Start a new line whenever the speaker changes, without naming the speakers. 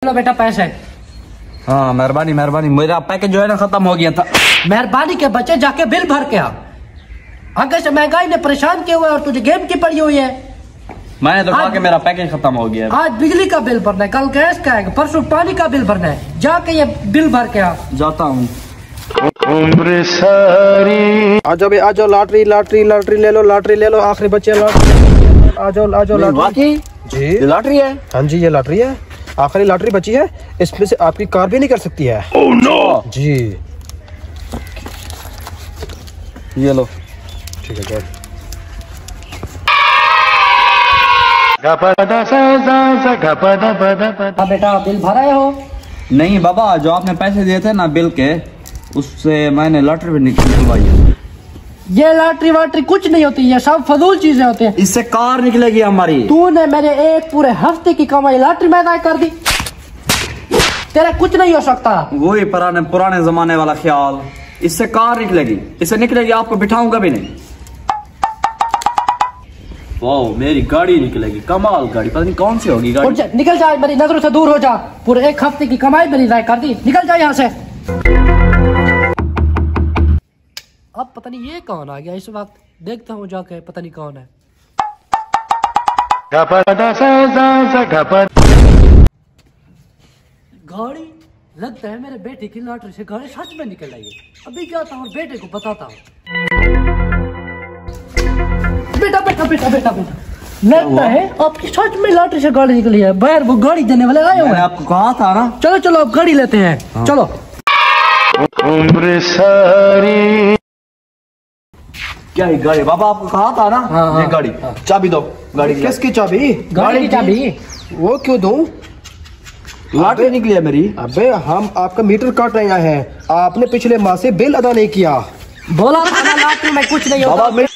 लो बेटा पैसे।
हाँ मेहरबानी मेहरबानी, मेरा पैकेज जो है ना खत्म हो गया था।
मेहरबानी के बच्चे जाके बिल भर के आ। आगे से महंगाई ने परेशान किया हुआ है और तुझे गेम की पड़ी हुई है।
मैंने तो कहा कि मेरा पैकेज खत्म हो गया।
आज बिजली का बिल भरना है, कल गैस का है, परसों पानी का बिल भरना है। जाके ये बिल भर के आ।
जाता हूँ।
उम्र सारी
आ जाओ भाई, आ जाओ। लॉटरी लॉटरी लॉटरी ले लो, लॉटरी ले लो। आखिरी बच्चे लॉटरी। आ जाओ लॉटरी। जी
लॉटरी है?
हाँ जी ये लॉटरी है, आखिरी लॉटरी बची है। इसमें से आपकी कार भी निकल सकती है।
Oh no.
जी
ये लो।
ठीक है सर।
बेटा बिल भरा हो?
नहीं बाबा, जो आपने पैसे दिए थे ना बिल के, उससे मैंने लॉटरी भी निकलवाई है।
ये लॉटरी वाटरी कुछ नहीं होती, ये सब फजूल चीजें होती हैं।
इससे कार निकलेगी हमारी।
तूने मेरे एक पूरे हफ्ते की कमाई लॉटरी में अदा कर दी। तेरा कुछ नहीं हो सकता।
वही पुराने जमाने वाला ख्याल। इससे कार निकलेगी, इससे निकलेगी, आपको बिठाऊंगा भी नहीं। वाह मेरी गाड़ी निकलेगी, कमाल गाड़ी, पता नहीं कौन सी होगी गाड़ी।
निकल जा, मेरी नजरों से दूर हो जा। पूरे एक हफ्ते की कमाई मेरी अदा कर दी, निकल जा यहाँ से। अब पता नहीं ये कौन आ गया इस वक्त, देखता हूँ जाके पता नहीं कौन है। गाड़ी लगता है मेरे बेटे की लॉटरी से गाड़ी सच में निकल आई है। अभी जाता हूँ और बेटे को बताता हूँ। बेटा बेटा बेटा बेटा बेटा, लगता है आपकी सच में लॉटरी से गाड़ी निकली है। बाहर वो गाड़ी देने वाले आए हुए हैं।
आपको कहा था ना।
चलो चलो अब गाड़ी लेते हैं। हाँ। चलो।
उम्र सारी
क्या है गाड़ी? बाबा आपको कहा था ना।
हाँ,
ये गाड़ी। हाँ। चाबी दो गाड़ी की।
किसकी चाबी?
गाड़ी की चाबी।
वो क्यों दूं?
लॉटरी निकली है मेरी।
अबे हम आपका मीटर काट रहे हैं, आपने पिछले माह से बिल अदा नहीं किया।
बोला था ना लॉटरी में कुछ नहीं होता।
बाबा